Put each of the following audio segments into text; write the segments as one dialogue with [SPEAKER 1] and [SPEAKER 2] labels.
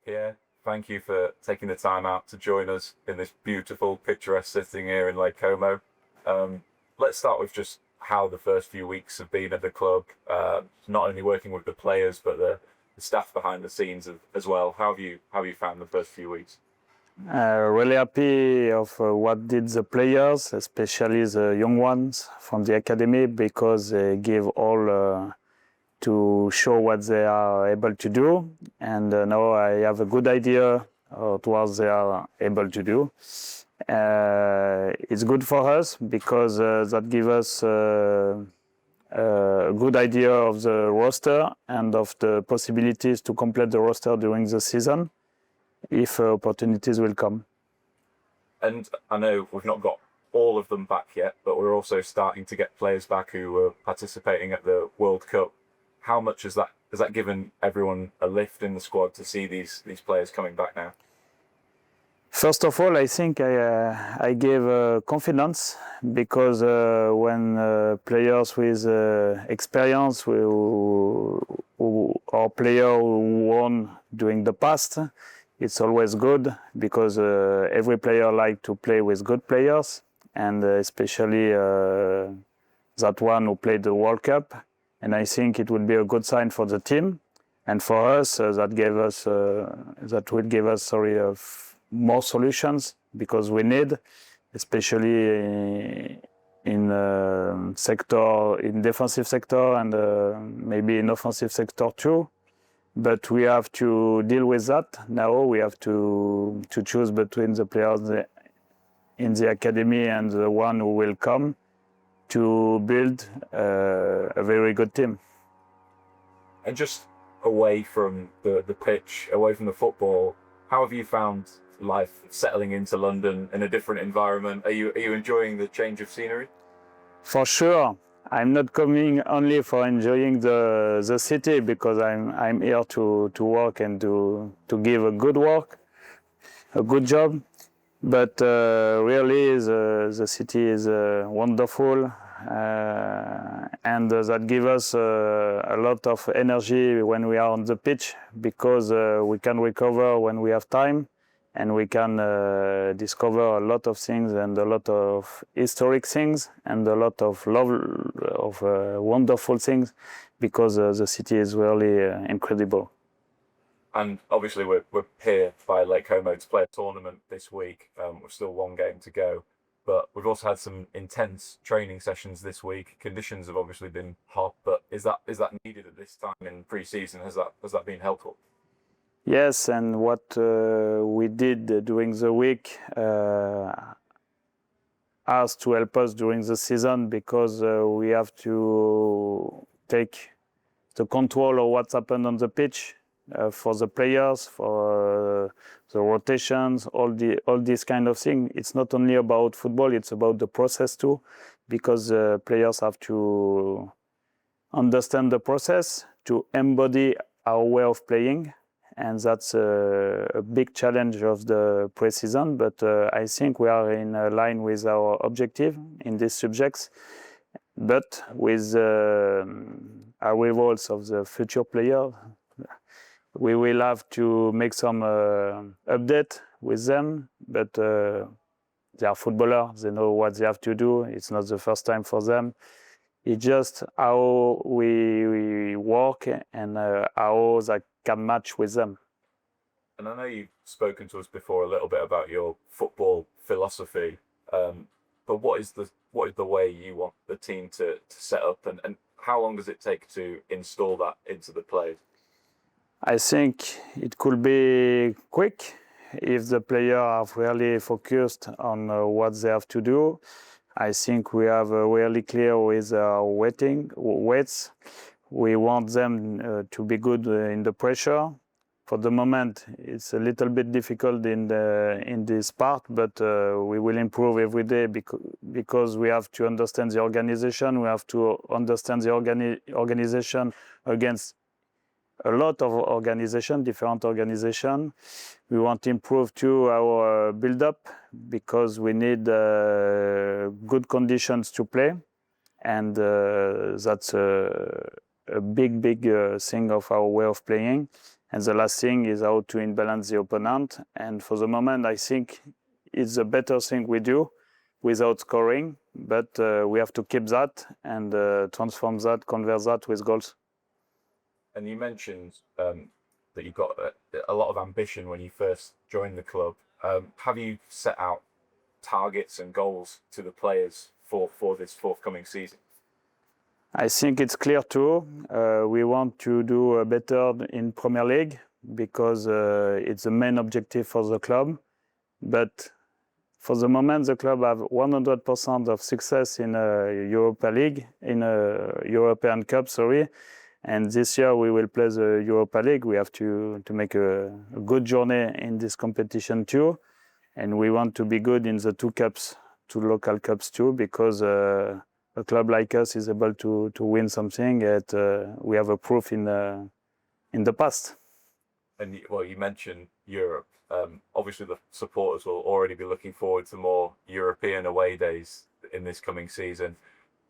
[SPEAKER 1] Pierre, thank you for taking the time out to join us in this beautiful, picturesque setting here in Lake Como. Let's start with just how the first few weeks have been at the club, not only working with the players, but the staff behind the scenes as well. How have you found the first few weeks?
[SPEAKER 2] Really happy of what did the players, especially the young ones from the academy, because they give all to show what they are able to do. And now I have a good idea of what they are able to do. It's good for us because that gives us a good idea of the roster and of the possibilities to complete the roster during the season if opportunities will come.
[SPEAKER 1] And I know we've not got all of them back yet, but we're also starting to get players back who were participating at the World Cup. How much has that given everyone a lift in the squad to see these players coming back now?
[SPEAKER 2] First of all, I think I gave confidence because when players with experience or player who won during the past, it's always good because every player likes to play with good players, and especially that one who played the World Cup. And I think it would be a good sign for the team, and for us that will give us more solutions because we need, especially in defensive sector and maybe in offensive sector too. But we have to deal with that. Now we have to choose between the players in the academy and the one who will come to build a very good team.
[SPEAKER 1] And just away from the pitch, away from the football, how have you found life settling into London in a different environment? Are you enjoying the change of scenery?
[SPEAKER 2] For sure. I'm not coming only for enjoying the city because I'm here to work and to give a good work, a good job. But really the city is wonderful and that gives us a lot of energy when we are on the pitch because we can recover when we have time and we can discover a lot of things and a lot of historic things and a lot of wonderful things because the city is really incredible.
[SPEAKER 1] And obviously we're here by Lake Como to play a tournament this week. We've still one game to go, but we've also had some intense training sessions this week. Conditions have obviously been hot, but is that needed at this time in pre-season? Has that been helpful?
[SPEAKER 2] Yes, and what we did during the week has to help us during the season because we have to take the control of what's happened on the pitch. For the players, for the rotations, all these kind of things. It's not only about football; it's about the process too, because players have to understand the process to embody our way of playing, and that's a big challenge of the pre-season. But I think we are in line with our objective in these subjects. But with arrivals of the future players, we will have to make some update with them, but they are footballers, they know what they have to do. It's not the first time for them. It's just how we work and how they can match with them.
[SPEAKER 1] And I know you've spoken to us before a little bit about your football philosophy, but what is the way you want the team to set up, and how long does it take to install that into the players?
[SPEAKER 2] I think it could be quick if the players are really focused on what they have to do. I think we have really clear with our weights. We want them to be good in the pressure. For the moment, it's a little bit difficult in this part, but we will improve every day because we have to understand the organization. We have to understand the organization against a lot of different organization. We want to improve too our build-up because we need good conditions to play, and that's a big thing of our way of playing. And the last thing is how to imbalance the opponent. And for the moment, I think it's a better thing we do without scoring, but we have to keep that and transform that, convert that with goals.
[SPEAKER 1] And you mentioned that you've got a lot of ambition when you first joined the club. Have you set out targets and goals to the players for this forthcoming season?
[SPEAKER 2] I think it's clear too. We want to do better in Premier League because it's the main objective for the club. But for the moment, the club have 100% of success in Europa League, in a European Cup, sorry. And this year we will play the Europa League. We have to make a good journey in this competition too. And we want to be good in the two local cups too, because a club like us is able to win something that we have a proof in the past.
[SPEAKER 1] And well, you mentioned Europe. Obviously, the supporters will already be looking forward to more European away days in this coming season.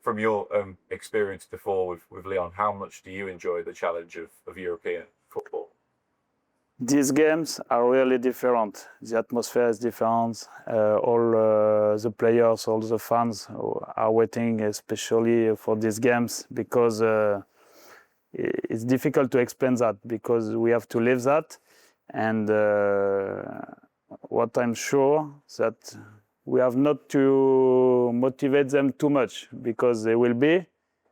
[SPEAKER 1] From your experience before with Lyon, how much do you enjoy the challenge of European football?
[SPEAKER 2] These games are really different. The atmosphere is different. All the players, all the fans are waiting especially for these games because it's difficult to explain that because we have to live that. And what I'm sure that we have not to motivate them too much because they will be,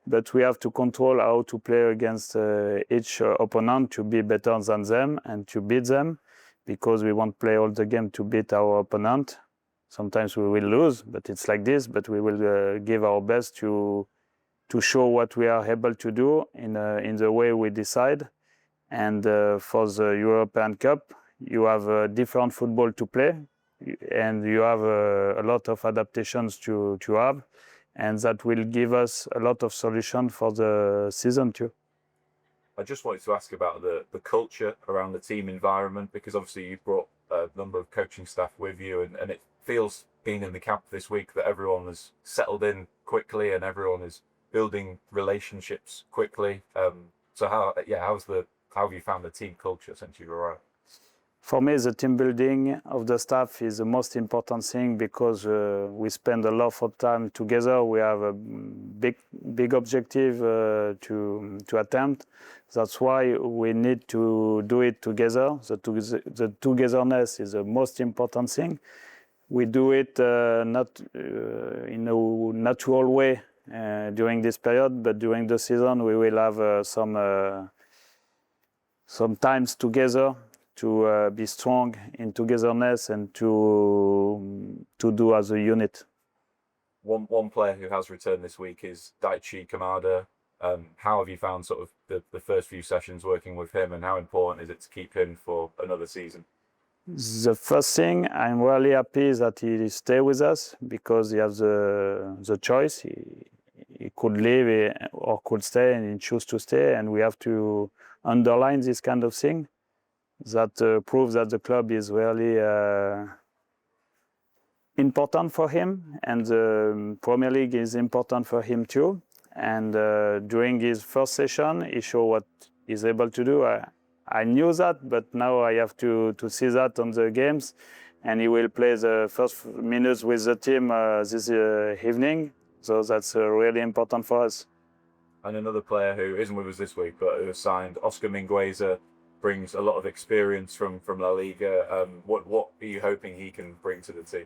[SPEAKER 2] but we have to control how to play against each opponent to be better than them and to beat them because we won't play all the game to beat our opponent. Sometimes we will lose, but it's like this, but we will give our best to show what we are able to do in the way we decide. And for the European Cup, you have different football to play and you have a lot of adaptations to have. And that will give us a lot of solutions for the season too.
[SPEAKER 1] I just wanted to ask about the culture around the team environment, because obviously you've brought a number of coaching staff with you, and it feels, being in the camp this week, that everyone has settled in quickly and everyone is building relationships quickly. So how have you found the team culture since you've arrived?
[SPEAKER 2] For me, the team building of the staff is the most important thing because we spend a lot of time together. We have a big objective to attempt. That's why we need to do it together. The togetherness is the most important thing. We do it not in a natural way during this period, but during the season we will have some times together to be strong in togetherness and to do as a unit.
[SPEAKER 1] One player who has returned this week is Daichi Kamada. How have you found sort of the first few sessions working with him, and how important is it to keep him for another season?
[SPEAKER 2] The first thing, I'm really happy that he stay with us because he has the choice. He could leave or could stay, and he choose to stay, and we have to underline this kind of thing. That proves that the club is really important for him, and the Premier League is important for him too. And during his first session, he showed what he's able to do. I knew that, but now I have to see that on the games. And he will play the first minutes with the team this evening. So that's really important for us.
[SPEAKER 1] And another player who isn't with us this week, but who has signed, Oscar Mingueza, brings a lot of experience from La Liga. What are you hoping he can bring to the team?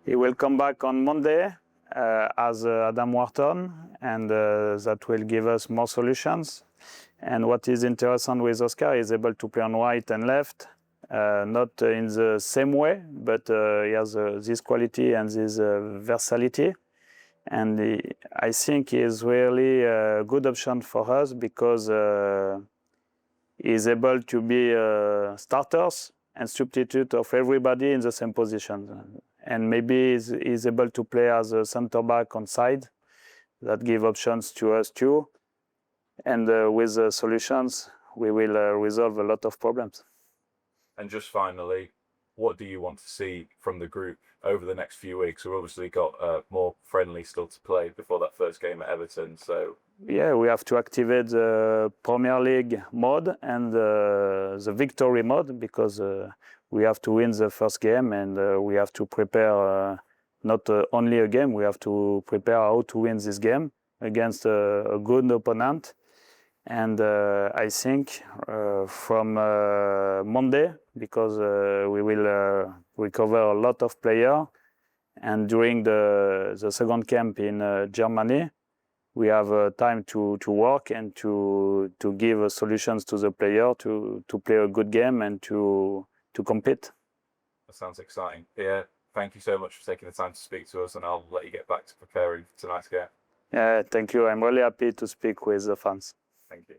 [SPEAKER 2] He will come back on Monday as Adam Wharton, and that will give us more solutions. And what is interesting with Oscar is able to play on right and left, not in the same way, but he has this quality and this versatility. And I think he is really a good option for us because he is able to be starters and substitute of everybody in the same position. And maybe he's able to play as a center back on side. That give options to us too. And with the solutions, we will resolve a lot of problems.
[SPEAKER 1] And just finally, what do you want to see from the group over the next few weeks? We've obviously got more friendly still to play before that first game at Everton. So
[SPEAKER 2] Yeah, we have to activate the Premier League mode and the victory mode because we have to win the first game and we have to prepare not only a game, we have to prepare how to win this game against a good opponent. And I think from Monday, because we will recover a lot of players, and during the second camp in Germany, we have time to work and to give solutions to the player to play a good game and to compete.
[SPEAKER 1] That sounds exciting. Yeah, thank you so much for taking the time to speak to us, and I'll let you get back to preparing for tonight's game.
[SPEAKER 2] Yeah, thank you. I'm really happy to speak with the fans.
[SPEAKER 1] Thank you.